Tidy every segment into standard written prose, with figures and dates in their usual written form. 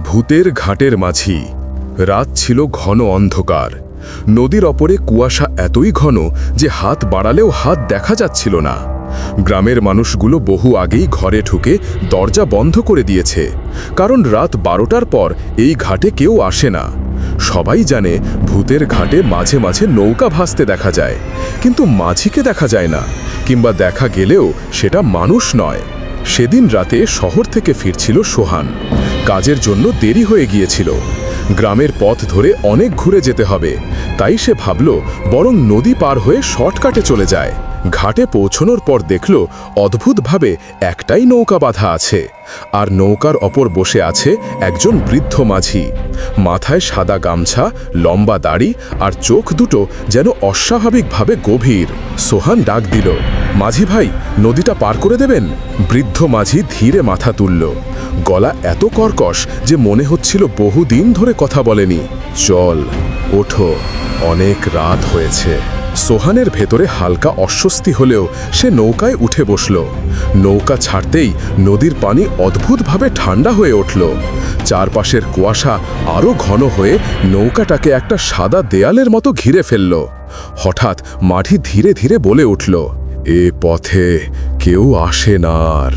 ভূতের ঘাটের মাঝি। রাত ছিল ঘন অন্ধকার। নদীর ওপরে কুয়াশা এতই ঘন যে হাত বাড়ালেও হাত দেখা যাচ্ছিল না। গ্রামের মানুষগুলো বহু আগেই ঘরে ঢুকে দরজা বন্ধ করে দিয়েছে, কারণ রাত 12টার পর এই ঘাটে কেউ আসে না। সবাই জানে ভূতের ঘাটে মাঝে মাঝে নৌকা ভাসতে দেখা যায়, কিন্তু মাঝিকে দেখা যায় না, কিংবা দেখা গেলেও সেটা মানুষ নয়। সেদিন রাতে শহর থেকে ফিরছিল সোহান। কাজের জন্য দেরি হয়ে গিয়েছিল। গ্রামের পথ ধরে অনেক ঘুরে যেতে হবে, তাই সে ভাবল বরং নদী পার হয়ে শর্টকাটে চলে যায়। ঘাটে পৌঁছনোর পর দেখল অদ্ভুতভাবে একটাই নৌকা বাঁধা আছে, আর নৌকার ওপর বসে আছে একজন বৃদ্ধ মাঝি। মাথায় সাদা গামছা, লম্বা দাড়ি, আর চোখ দুটো যেন অস্বাভাবিকভাবে গভীর। সোহান ডাক দিল, মাঝি ভাই, নদীটা পার করে দেবেন? বৃদ্ধ মাঝি ধীরে মাথা তুলল। গলা এত কর্কশ যে মনে হচ্ছিল বহুদিন ধরে কথা বলেনি। চল, ওঠো, অনেক রাত হয়েছে। সোহানের ভেতরে হালকা অস্বস্তি হলেও সে নৌকায় উঠে বসল। নৌকা ছাড়তেই নদীর পানি অদ্ভুতভাবে ঠান্ডা হয়ে উঠল। চারপাশের কুয়াশা আরও ঘন হয়ে নৌকাটাকে একটা সাদা দেয়ালের মতো ঘিরে ফেলল। হঠাৎ মাঝি ধীরে ধীরে বলে উঠল, এ পথে কেউ আসে না আর।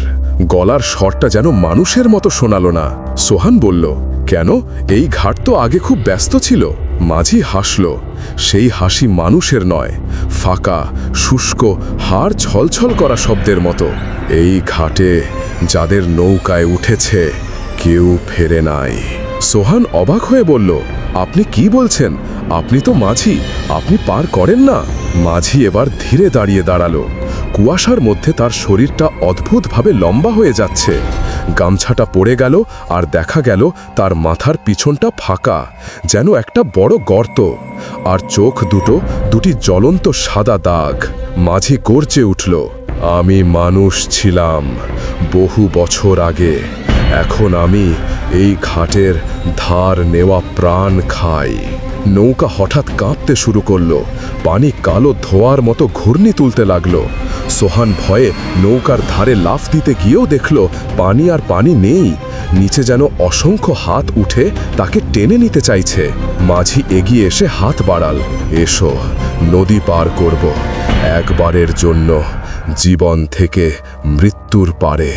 গলার স্বরটা যেন মানুষের মতো শোনালো না। সোহান বলল, কেন? এই ঘাট তো আগে খুব ব্যস্ত ছিল। মাঝি হাসল। সেই হাসি মানুষের নয়, ফাঁকা, শুষ্ক, হাড় ছলছল করা শব্দের মতো। এই ঘাটে যাদের নৌকায় উঠেছে কেউ ফেরে নাই। সোহান অবাক হয়ে বলল, আপনি কি বলছেন? আপনি তো মাঝি, আপনি পার করেন না? মাঝি এবার ধীরে দাঁড়ালো। কুয়াশার মধ্যে তার শরীরটা অদ্ভুতভাবে লম্বা হয়ে যাচ্ছে। গামছাটা পড়ে গেল, আর দেখা গেল তার মাথার পিছনটা ফাঁকা, যেন একটা বড় গর্ত, আর চোখ দুটি জ্বলন্ত সাদা দাগ। মাঝি গর্জে উঠল, আমি মানুষ ছিলাম বহু বছর আগে। এখন আমি এই ঘাটের ধার নেওয়া প্রাণ খাই। নৌকা হঠাৎ কাঁপতে শুরু করলো। পানি কালো ধোঁয়ার মতো ঘূর্ণি তুলতে লাগলো। সোহান ভয়ে নৌকার ধারে লাফ দিতে গিয়েও দেখল পানি আর পানি নেই। নিচে যেন অসংখ্য হাত উঠে তাকে টেনে নিতে চাইছে। মাঝি এগিয়ে এসে হাত বাড়াল, এসো, নদী পার করব, একবারের জন্য, জীবন থেকে মৃত্যুর পারে।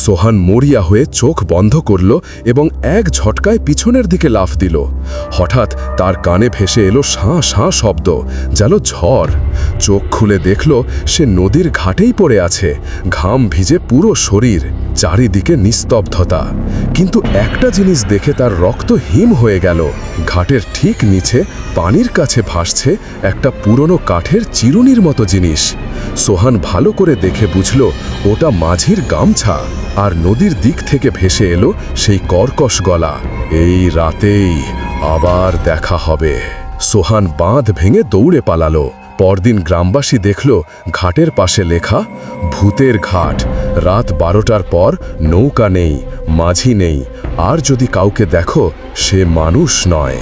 সোহান মরিয়া হয়ে চোখ বন্ধ করল এবং এক ঝটকায় পিছনের দিকে লাফ দিল। হঠাৎ তার কানে ভেসে এলো শাঁ শাঁ শব্দ, যেন ঝড়। চোখ খুলে দেখল সে নদীর ঘাটেই পড়ে আছে, ঘাম ভিজে পুরো শরীর, চারিদিকে নিস্তব্ধতা। কিন্তু একটা জিনিস দেখে তার রক্ত হিম হয়ে গেল। ঘাটের ঠিক নিচে পানির কাছে ভাসছে একটা পুরনো কাঠের চিরুনির মতো জিনিস। সোহান ভালো করে দেখে বুঝল ওটা মাঝির গামছা, আর নদীর দিক থেকে ভেসে এলো সেই কর্কশ গলা, এই রাতেই আবার দেখা হবে। সোহান বাঁধ ভেঙে দৌড়ে পালালো। পরদিন গ্রামবাসী দেখল ঘাটের পাশে লেখা, ভূতের ঘাট, রাত 12টার পর নৌকা নেই, মাঝি নেই, আর যদি কাউকে দেখো সে মানুষ নয়।